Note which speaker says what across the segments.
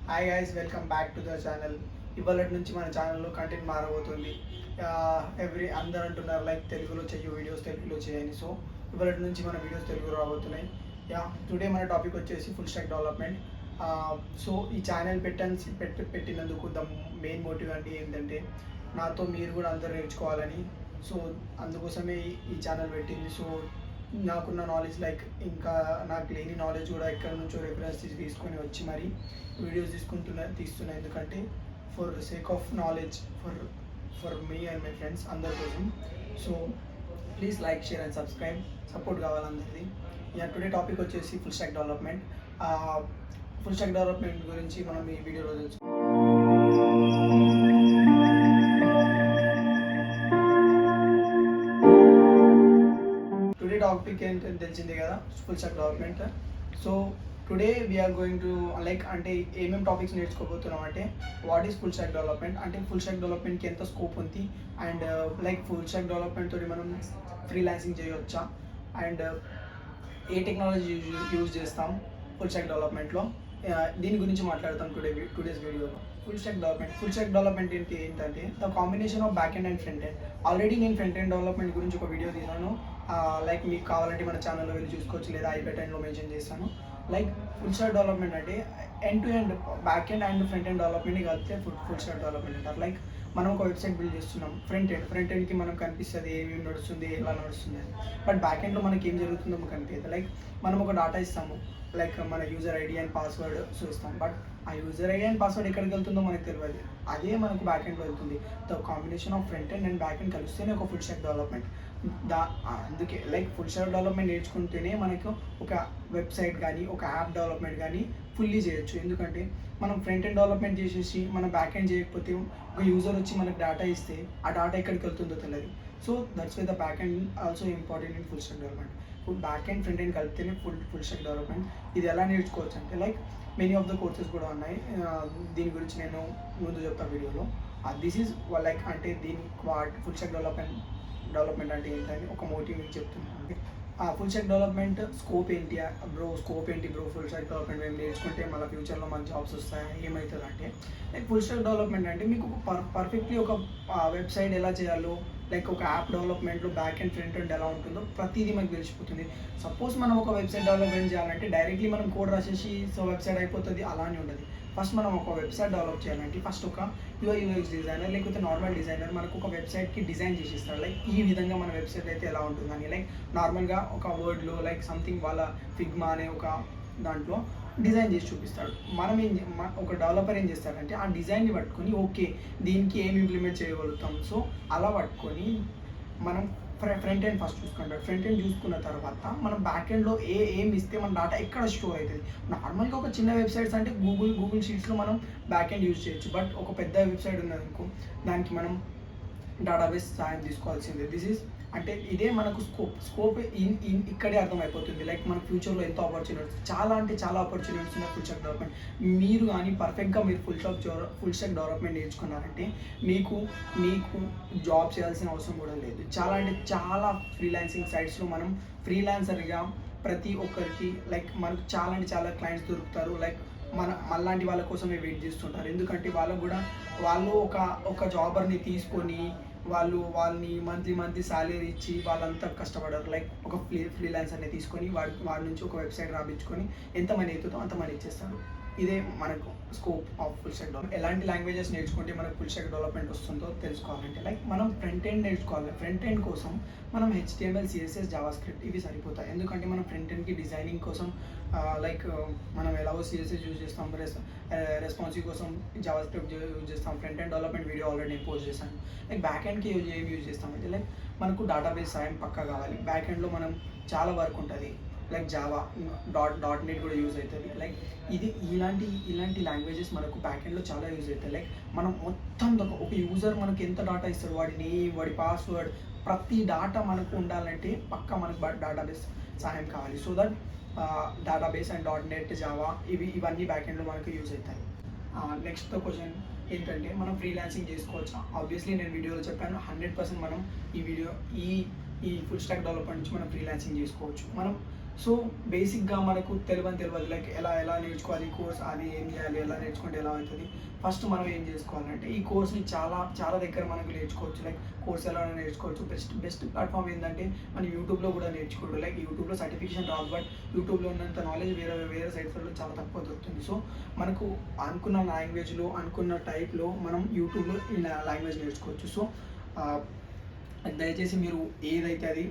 Speaker 1: Hi guys, welcome back to the channel. ఇవాళ నుంచి మన ఛానల్లో కంటెంట్ మారబోతుంది. అందరూ అంటున్నారు లైక్ తెలుగులో చెయ్యి వీడియోస్, తెలుగులో చేయని. సో ఇవాళ నుంచి మన వీడియోస్ తెలుగులో రాబోతున్నాయి. టుడే మన టాపిక్ వచ్చేసి ఫుల్ స్టాక్ డెవలప్మెంట్. సో ఈ ఛానల్ పెట్టినందుకు ద మెయిన్ మోటివ్ అంటే ఏంటంటే నాతో మీరు కూడా అందరూ నేర్చుకోవాలని. సో అందుకోసమే ఈ ఛానల్ పెట్టింది. సో నాకున్న నాలెడ్జ్ లైక్ ఇంకా నాకు లేని నాలెడ్జ్ కూడా ఎక్కడి నుంచో రెఫరెన్స్ తీసుకొని వచ్చి మరి వీడియోస్ తీస్తున్నా. ఎందుకంటే for sake of knowledge for me and my friends అందరి కోసం. So please like, share and subscribe. Support కావాలి అందరిది. టుడే టాపిక్ వచ్చేసి full stack development. Full stack development గురించి మనం ఈ వీడియోలో తెలుసు. టుడే టాపిక్ ఏంటని తెలిసిందే కదా, full stack development. So today we are going to like అంటే ఏమేమి టాపిక్స్ నేర్చుకోబోతున్నాం అంటే what is full stack development, అంటే ఫుల్ స్టాక్ డెవలప్మెంట్కి ఎంత స్కోప్ ఉంది, and like full stack development తోటి మనం ఫ్రీలాన్సింగ్ చేయవచ్చా, అండ్ ఏ టెక్నాలజీ యూజ్ చేస్తాం ఫుల్ స్టాక్ డెవలప్మెంట్లో, దీని గురించి మాట్లాడతాం టుడేస్ వీడియోలో. ఫుల్ స్టాక్ డెవలప్మెంట్ ఏంటంటే the combination of back end and front end. Already నేను ఫ్రంట్ ఎండ్ డెవలప్మెంట్ గురించి ఒక వీడియో తీసాను. లైక్ మీకు కావాలంటే మన ఛానల్లో వెళ్ళి చూసుకోవచ్చు, లేదా ఐ బటన్లో మెన్షన్ చేస్తాను. లైక్ ఫుల్ స్టాక్ డెవలప్మెంట్ అంటే end to end back end and front end డెవలప్మెంట్ని కలిపితే ఫుల్ స్టాక్ డెవలప్మెంట్ అంటారు. లైక్ మనం ఒక వెబ్సైట్ బిల్డ్ చేస్తున్నాం, ఫ్రంట్ ఎండ్కి మనం కనిపిస్తుంది ఏమేమి నడుస్తుంది, ఎలా నడుస్తుంది అని. బట్ బ్యాక్ ఎండ్లో మనకి ఏం జరుగుతుందో మనకు కనిపించదు. లైక్ మనం ఒక డేటా ఇస్తాము, లైక్ మన యూజర్ ఐడి అండ్ పాస్వర్డ్ చూస్తాం, బట్ ఆ యూజర్ ఐడి అండ్ పాస్వర్డ్ ఎక్కడికి వెళ్తుందో మనకు తెలియదు. అదే మనకు బ్యాక్ ఎండ్లో వెళ్తుంది. The combination of front end and back end కలిస్తేనే ఒక ఫుల్ స్టాక్ డెవలప్మెంట్. అందుకే లైక్ ఫుల్ స్టాక్ డెవలప్మెంట్ నేర్చుకుంటేనే మనకు ఒక వెబ్సైట్ కానీ ఒక యాప్ డెవలప్మెంట్ కానీ ఫుల్లీ చేయొచ్చు. ఎందుకంటే మనం ఫ్రంట్ ఎండ్ డెవలప్మెంట్ చేసేసి మనం బ్యాక్ ఎండ్ చేయకపోతే ఒక యూజర్ వచ్చి మనకు డేటా ఇస్తే ఆ డేటా ఎక్కడికి వెళ్తుందో తెలియదు. So that's why the back end also important in full stack development. Back end front end కలిపితేనే ఫుల్ స్టాక్ డెవలప్మెంట్. ఇది ఎలా నేర్చుకోవచ్చు అంటే like many of the courses కూడా ఉన్నాయి. దీని గురించి నేను ముందు చెప్తాను వీడియోలో. దిస్ ఈజ్ లైక్ అంటే దీని ఫుల్ స్టాక్ డెవలప్మెంట్ అంటే ఏంటని ఒక మోటివ్ మీకు చెప్తున్నాను. ఫుల్ స్టాక్ డెవలప్మెంట్ స్కోప్ ఏంటి బ్రో, ఫుల్ స్టాక్ డెవలప్మెంట్ మేము నేర్చుకుంటే మళ్ళీ ఫ్యూచర్లో మనకి జాబ్స్ వస్తాయి ఏమవుతుంది అంటే లైక్ ఫుల్ స్టాక్ డెవలప్మెంట్ అంటే మీకు పర్ఫెక్ట్లీ ఒక వెబ్సైట్ ఎలా చేయాలో, లైక్ ఒక యాప్ డెవలప్మెంట్లో బ్యాక్ అండ్ ఫ్రంట్ ఎండ్ ఎలా ఉంటుందో ప్రతిదీ మనకు తెలిసిపోతుంది. సపోజ్ మనం ఒక వెబ్సైట్ డెవలప్మెంట్ చేయాలంటే డైరెక్ట్లీ మనం కోడ్ రాసేసి సో వెబ్సైట్ అయిపోతుంది అలానే ఉండదు. ఫస్ట్ మనం ఒక వెబ్సైట్ డెవలప్ చేయాలంటే ఫస్ట్ ఒక యూఐ/యూఎక్స్ డిజైనర్ లేకపోతే నార్మల్ డిజైనర్ మనకు ఒక వెబ్సైట్కి డిజైన్ చేసి ఇస్తారు. లైక్ ఈ విధంగా మన వెబ్సైట్ అయితే ఎలా ఉంటుందని, లైక్ నార్మల్గా ఒక వర్డ్లో లైక్ సంథింగ్ వాళ్ళ ఫిగ్మా అనే ఒక దాంట్లో డిజైన్ చేసి చూపిస్తాడు. మనం ఒక డెవలపర్ ఏం చేస్తాడంటే ఆ డిజైన్ని పట్టుకొని ఓకే దీనికి ఏం ఇంప్లిమెంట్ చేయగలుగుతాం, సో అలా పట్టుకొని మనం ఫ్రంట్ ఎండ్ ఫస్ట్ చూసుకుంటాడు. ఫ్రంట్ ఎండ్ చూసుకున్న తర్వాత మనం బ్యాక్ ఎండ్లో ఏం ఇస్తే మన డేటా ఎక్కడ స్టోర్ అవుతుంది. నార్మల్గా ఒక చిన్న వెబ్సైట్స్ అంటే గూగుల్ షీట్స్లో మనం బ్యాక్ ఎండ్ యూజ్ చేయొచ్చు. బట్ ఒక పెద్ద వెబ్సైట్ ఉన్నది అనుకో, దానికి మనం డేటాబేస్ సాయం తీసుకోవాల్సిందే. దిస్ ఈజ్ అంటే ఇదే మనకు స్కోప్ ఇక్కడే అర్థమైపోతుంది. లైక్ మన ఫ్యూచర్లో ఎంత ఆపర్చునిటీస్, చాలా అంటే చాలా ఆపర్చునిటీస్ ఉన్నాయి ఫుల్ స్టాక్ డెవలప్మెంట్. మీరు కానీ పర్ఫెక్ట్గా మీరు ఫుల్ స్టాక్ డెవలప్మెంట్ నేర్చుకున్నారంటే మీకు జాబ్ చేయాల్సిన అవసరం కూడా లేదు. చాలా అంటే చాలా ఫ్రీలాన్సింగ్ సైట్స్లో మనం ఫ్రీలాన్సర్గా ప్రతి ఒక్కరికి లైక్ మనకు చాలా అంటే చాలా క్లయింట్స్ దొరుకుతారు. లైక్ మనలాంటి వాళ్ళ కోసమే వెయిట్ చేస్తుంటారు. ఎందుకంటే వాళ్ళకు కూడా వాళ్ళు ఒక జాబర్ని తీసుకొని వాళ్ళని మంత్లీ శాలరీ ఇచ్చి వాళ్ళంతా కష్టపడరు. లైక్ ఒక ఫ్రీలాన్సర్ని తీసుకొని వాడి నుంచి ఒక వెబ్సైట్ రాపించుకొని ఎంత మనీ అవుతుందో అంత మనీ ఇచ్చేస్తారు. ఇదే మనకు scope of full stack development. ఎలాంటి లాంగ్వేజెస్ నేర్చుకుంటే మనకు ఫుల్ స్టాక్ డెవలప్మెంట్ వస్తుందో తెలుసుకోవాలంటే లైక్ మనం ఫ్రంట్ ఎండ్ నేర్చుకోవాలి. ఫ్రంట్ ఎండ్ కోసం మనం HTML, CSS, జావాస్క్రిప్ట్ ఇవి సరిపోతాయి. ఎందుకంటే మనం ఫ్రంట్ ఎండ్కి డిజైనింగ్ కోసం లైక్ మనం ఎలాగో CSS యూజ్ చేస్తాం, రెస్పాన్సివ్ కోసం జావాస్క్రిప్ట్ యూజ్ చేస్తాం. Front end development video already నేను పోస్ట్ చేశాను. లైక్ బ్యాక్ ఎండ్కి ఏం యూజ్ చేస్తామంటే లైక్ మనకు డేటాబేస్ సాయం పక్కా కావాలి. బ్యాక్ ఎండ్లో మనం చాలా వర్క్ ఉంటుంది. లైక్ జావా, డాట్ నెట్ కూడా యూజ్ అవుతుంది. లైక్ ఇలాంటి లాంగ్వేజెస్ మనకు బ్యాక్ ఎండ్లో చాలా యూజ్ అవుతాయి. లైక్ మనం మొత్తం ఒక యూజర్ మనకు ఎంత డేటా ఇస్తాడు, వాడి నేమ్, వాడి పాస్వర్డ్, ప్రతి డేటా మనకు ఉండాలంటే పక్కా మనకు డేటాబేస్ సహాయం కావాలి. So that database and dot net, Java ఇవన్నీ బ్యాక్ ఎండ్లో మనకు యూజ్ అవుతాయి. నెక్స్ట్ క్వశ్చన్ ఏంటంటే మనం ఫ్రీలాన్సింగ్ చేసుకోవచ్చా? ఆబ్వియస్లీ నేను వీడియోలో చెప్పాను 100% మనం ఈ ఫుల్ స్టాక్ డెవలప్మెంట్ నుంచి మనం ఫ్రీలాన్సింగ్ చేసుకోవచ్చు. మనం సో బేసిక్గా మనకు తెలియదు లైక్ ఎలా నేర్చుకోవాలి ఈ కోర్స్, అది ఏం చేయాలి, ఎలా నేర్చుకుంటే ఎలా అవుతుంది. ఫస్ట్ మనం ఏం చేసుకోవాలంటే ఈ కోర్స్ని చాలా దగ్గర మనకు నేర్చుకోవచ్చు. లైక్ కోర్స్ ఎలా నేర్చుకోవచ్చు. బెస్ట్ ప్లాట్ఫామ్ ఏంటంటే మనం యూట్యూబ్లో కూడా నేర్చుకోవచ్చు. లైక్ యూట్యూబ్లో సర్టిఫికేషన్ రాదు, బట్ యూట్యూబ్లో ఉన్నంత నాలెడ్జ్ వేరే సైట్స్లో చాలా తక్కువ దొరుకుతుంది. సో మనకు అనుకున్న లాంగ్వేజ్లో అనుకున్న టైప్లో మనం యూట్యూబ్లో ఈ లాంగ్వేజ్ నేర్చుకోవచ్చు. సో దయచేసి మీరు ఏదైతే అది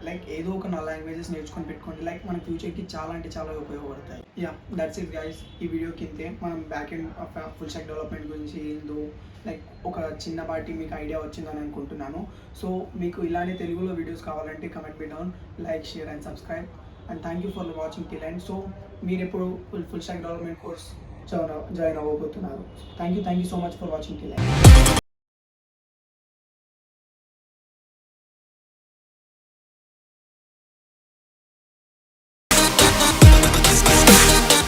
Speaker 1: లైక్ ఏదో ఒక నా లాంగ్వేజెస్ నేర్చుకొని పెట్టుకోండి. లైక్ మన ఫ్యూచర్కి చాలా అంటే చాలా ఉపయోగపడతాయి. Yeah, that's it guys. ఈ వీడియో కిందే మనం back end full stack development గురించి ఏందో లైక్ ఒక చిన్నపాటి మీకు ఐడియా వచ్చిందని అనుకుంటున్నాను. సో మీకు ఇలానే తెలుగులో వీడియోస్ కావాలంటే comment me down, like, share and subscribe. And thank you for watching till end. So మీరు ఎప్పుడు full stack development course join అవ్వబోతున్నారు. Thank you so much for watching till end.